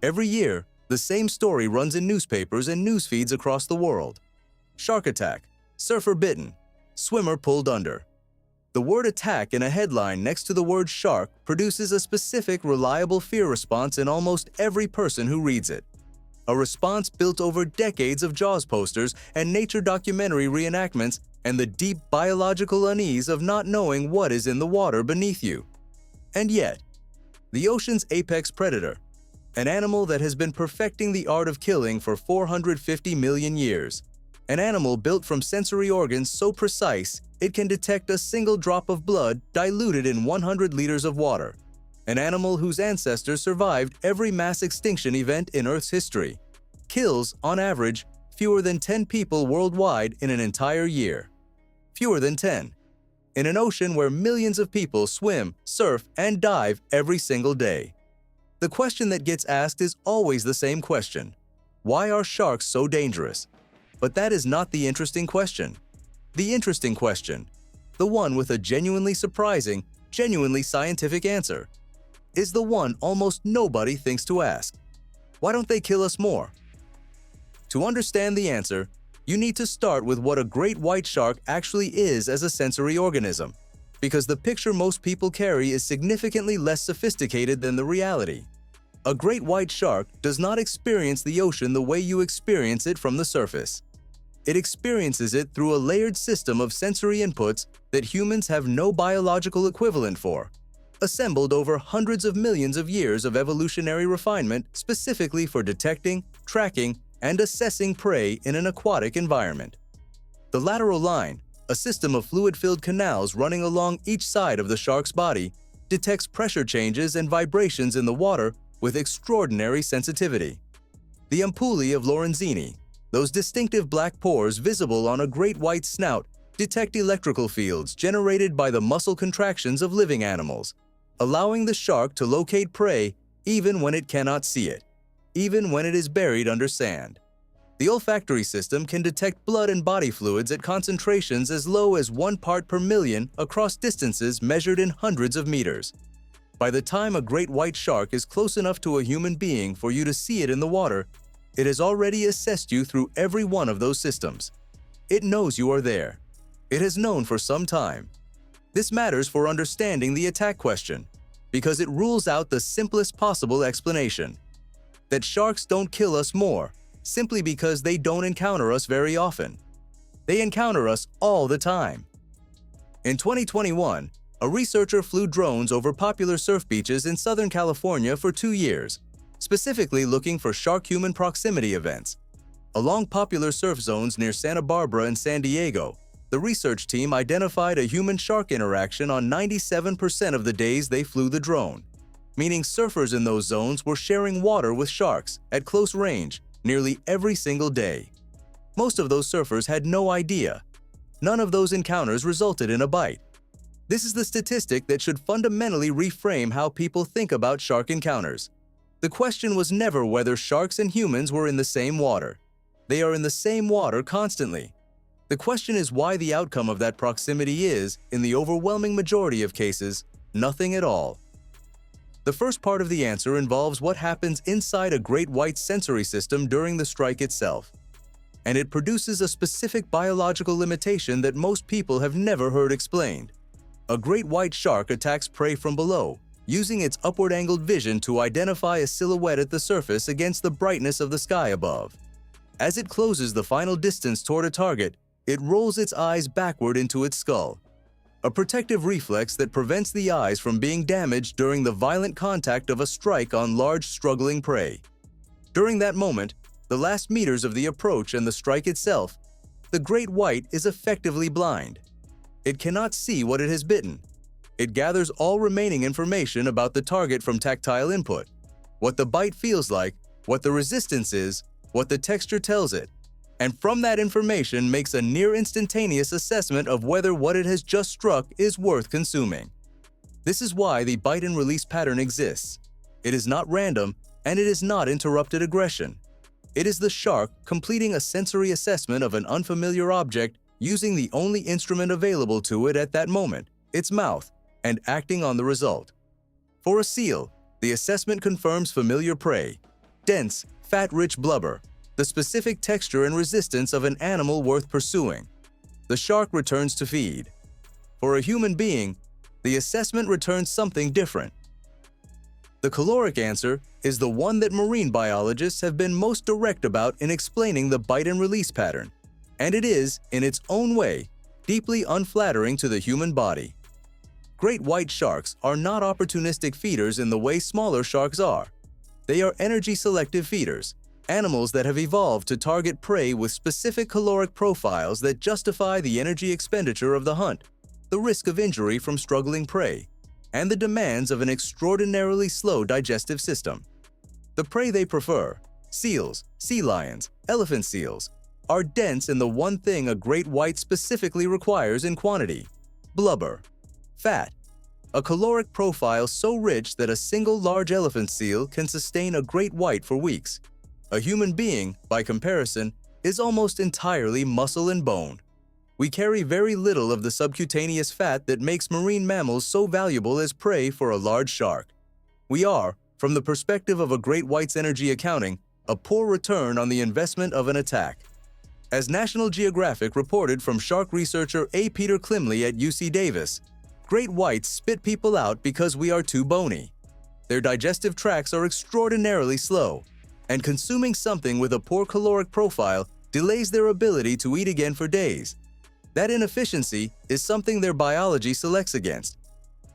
Every year, the same story runs in newspapers and news feeds across the world. Shark attack, surfer bitten, swimmer pulled under. The word attack in a headline next to the word shark produces a specific, reliable fear response in almost every person who reads it. A response built over decades of Jaws posters and nature documentary reenactments and the deep biological unease of not knowing what is in the water beneath you. And yet, the ocean's apex predator, an animal that has been perfecting the art of killing for 450 million years, an animal built from sensory organs so precise it can detect a single drop of blood diluted in 100 liters of water, an animal whose ancestors survived every mass extinction event in Earth's history, kills, on average, fewer than 10 people worldwide in an entire year. Fewer than 10. In an ocean where millions of people swim, surf, and dive every single day. The question that gets asked is always the same question. Why are sharks so dangerous? But that is not the interesting question. The interesting question, the one with a genuinely surprising, genuinely scientific answer, is the one almost nobody thinks to ask. Why don't they kill us more? To understand the answer, you need to start with what a great white shark actually is as a sensory organism, because the picture most people carry is significantly less sophisticated than the reality. A great white shark does not experience the ocean the way you experience it from the surface. It experiences it through a layered system of sensory inputs that humans have no biological equivalent for, assembled over hundreds of millions of years of evolutionary refinement specifically for detecting, tracking, and assessing prey in an aquatic environment. The lateral line, a system of fluid-filled canals running along each side of the shark's body, detects pressure changes and vibrations in the water with extraordinary sensitivity. The ampullae of Lorenzini, those distinctive black pores visible on a great white snout, detect electrical fields generated by the muscle contractions of living animals, allowing the shark to locate prey even when it cannot see it, even when it is buried under sand. The olfactory system can detect blood and body fluids at concentrations as low as 1 part per million across distances measured in hundreds of meters. By the time a great white shark is close enough to a human being for you to see it in the water, it has already assessed you through every one of those systems. It knows you are there. It has known for some time. This matters for understanding the attack question, because it rules out the simplest possible explanation: that sharks don't kill us more simply because they don't encounter us very often. They encounter us all the time. In 2021, a researcher flew drones over popular surf beaches in Southern California for 2 years, specifically looking for shark-human proximity events. Along popular surf zones near Santa Barbara and San Diego, the research team identified a human-shark interaction on 97% of the days they flew the drone, meaning surfers in those zones were sharing water with sharks at close range nearly every single day. Most of those surfers had no idea. None of those encounters resulted in a bite. This is the statistic that should fundamentally reframe how people think about shark encounters. The question was never whether sharks and humans were in the same water. They are in the same water constantly. The question is why the outcome of that proximity is, in the overwhelming majority of cases, nothing at all. The first part of the answer involves what happens inside a great white sensory system during the strike itself. And it produces a specific biological limitation that most people have never heard explained. A great white shark attacks prey from below, using its upward-angled vision to identify a silhouette at the surface against the brightness of the sky above. As it closes the final distance toward a target, it rolls its eyes backward into its skull, a protective reflex that prevents the eyes from being damaged during the violent contact of a strike on large, struggling prey. During that moment, the last meters of the approach and the strike itself, the great white is effectively blind. It cannot see what it has bitten. It gathers all remaining information about the target from tactile input, what the bite feels like, what the resistance is, what the texture tells it, and from that information makes a near-instantaneous assessment of whether what it has just struck is worth consuming. This is why the bite and release pattern exists. It is not random, and it is not interrupted aggression. It is the shark completing a sensory assessment of an unfamiliar object using the only instrument available to it at that moment, its mouth, and acting on the result. For a seal, the assessment confirms familiar prey. dense, fat-rich blubber, the specific texture and resistance of an animal worth pursuing. The shark returns to feed. For a human being, the assessment returns something different. The caloric answer is the one that marine biologists have been most direct about in explaining the bite and release pattern, and it is, in its own way, deeply unflattering to the human body. Great white sharks are not opportunistic feeders in the way smaller sharks are. They are energy-selective feeders, animals that have evolved to target prey with specific caloric profiles that justify the energy expenditure of the hunt, the risk of injury from struggling prey, and the demands of an extraordinarily slow digestive system. The prey they prefer, seals, sea lions, elephant seals, are dense in the one thing a great white specifically requires in quantity: blubber, fat, a caloric profile so rich that a single large elephant seal can sustain a great white for weeks. A human being, by comparison, is almost entirely muscle and bone. We carry very little of the subcutaneous fat that makes marine mammals so valuable as prey for a large shark. We are, from the perspective of a great white's energy accounting, a poor return on the investment of an attack. As National Geographic reported from shark researcher A. Peter Klimley at UC Davis, great whites spit people out because we are too bony. Their digestive tracts are extraordinarily slow, and consuming something with a poor caloric profile delays their ability to eat again for days. That inefficiency is something their biology selects against.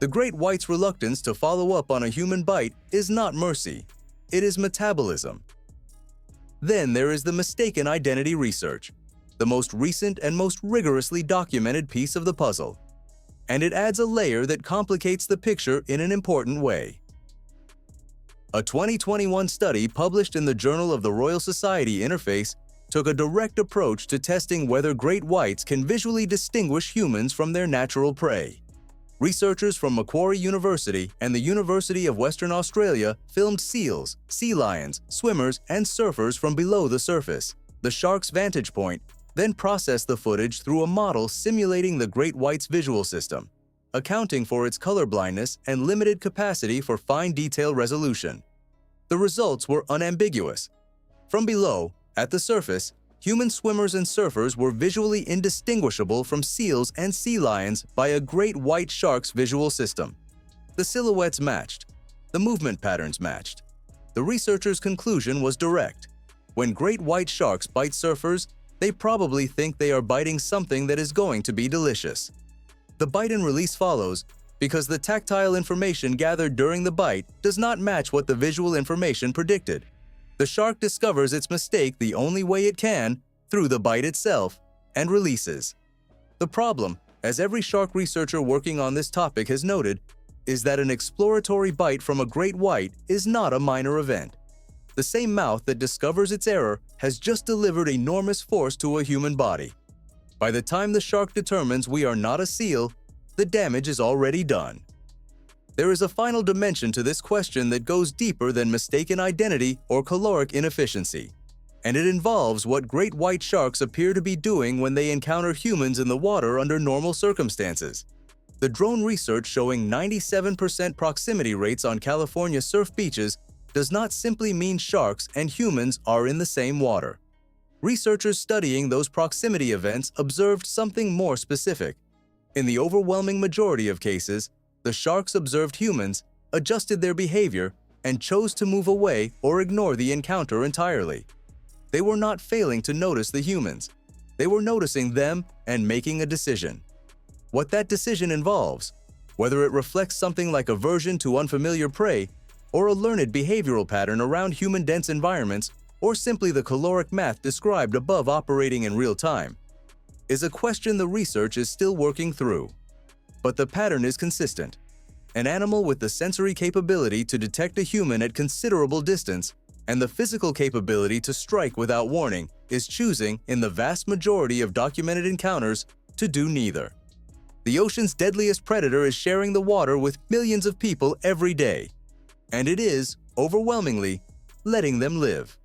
The great white's reluctance to follow up on a human bite is not mercy, it is metabolism. Then there is the mistaken identity research, the most recent and most rigorously documented piece of the puzzle. And it adds a layer that complicates the picture in an important way. A 2021 study published in the Journal of the Royal Society Interface took a direct approach to testing whether great whites can visually distinguish humans from their natural prey. Researchers from Macquarie University and the University of Western Australia filmed seals, sea lions, swimmers, and surfers from below the surface, the shark's vantage point, then processed the footage through a model simulating the great white's visual system, accounting for its colorblindness and limited capacity for fine detail resolution. The results were unambiguous. From below, at the surface, human swimmers and surfers were visually indistinguishable from seals and sea lions by a great white shark's visual system. The silhouettes matched. The movement patterns matched. The researchers' conclusion was direct. When great white sharks bite surfers, they probably think they are biting something that is going to be delicious. The bite and release follows because the tactile information gathered during the bite does not match what the visual information predicted. The shark discovers its mistake the only way it can, through the bite itself, and releases. The problem, as every shark researcher working on this topic has noted, is that an exploratory bite from a great white is not a minor event. The same mouth that discovers its error has just delivered enormous force to a human body. By the time the shark determines we are not a seal, the damage is already done. There is a final dimension to this question that goes deeper than mistaken identity or caloric inefficiency, and it involves what great white sharks appear to be doing when they encounter humans in the water under normal circumstances. The drone research showing 97% proximity rates on California surf beaches does not simply mean sharks and humans are in the same water. Researchers studying those proximity events observed something more specific. In the overwhelming majority of cases, the sharks observed humans, adjusted their behavior, and chose to move away or ignore the encounter entirely. They were not failing to notice the humans. They were noticing them and making a decision. What that decision involves, whether it reflects something like aversion to unfamiliar prey, or a learned behavioral pattern around human-dense environments, or simply the caloric math described above operating in real time, is a question the research is still working through. But the pattern is consistent. An animal with the sensory capability to detect a human at considerable distance and the physical capability to strike without warning is choosing, in the vast majority of documented encounters, to do neither. The ocean's deadliest predator is sharing the water with millions of people every day, and it is, overwhelmingly, letting them live.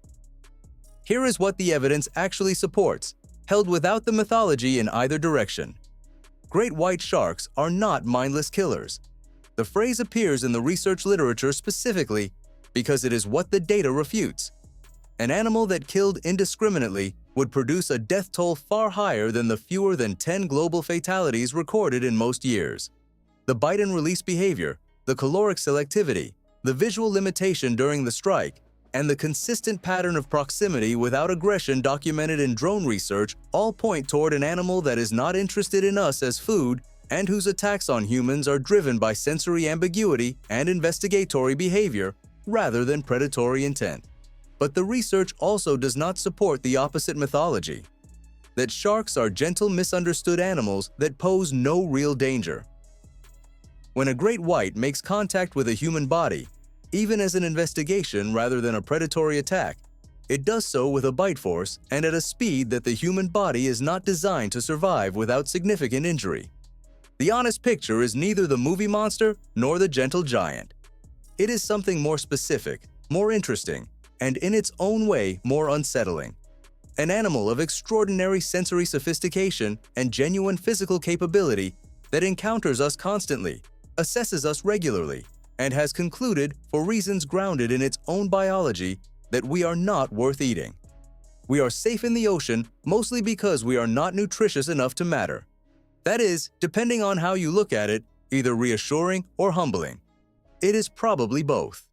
Here is what the evidence actually supports, held without the mythology in either direction. Great white sharks are not mindless killers. The phrase appears in the research literature specifically because it is what the data refutes. An animal that killed indiscriminately would produce a death toll far higher than the fewer than 10 global fatalities recorded in most years. The bite and release behavior, the caloric selectivity, the visual limitation during the strike, and the consistent pattern of proximity without aggression documented in drone research all point toward an animal that is not interested in us as food and whose attacks on humans are driven by sensory ambiguity and investigatory behavior rather than predatory intent. But the research also does not support the opposite mythology, that sharks are gentle, misunderstood animals that pose no real danger. When a great white makes contact with a human body, even as an investigation rather than a predatory attack, it does so with a bite force and at a speed that the human body is not designed to survive without significant injury. The honest picture is neither the movie monster nor the gentle giant. It is something more specific, more interesting, and in its own way more unsettling. An animal of extraordinary sensory sophistication and genuine physical capability that encounters us constantly, assesses us regularly, and has concluded, for reasons grounded in its own biology, that we are not worth eating. We are safe in the ocean mostly because we are not nutritious enough to matter. That is, depending on how you look at it, either reassuring or humbling. It is probably both.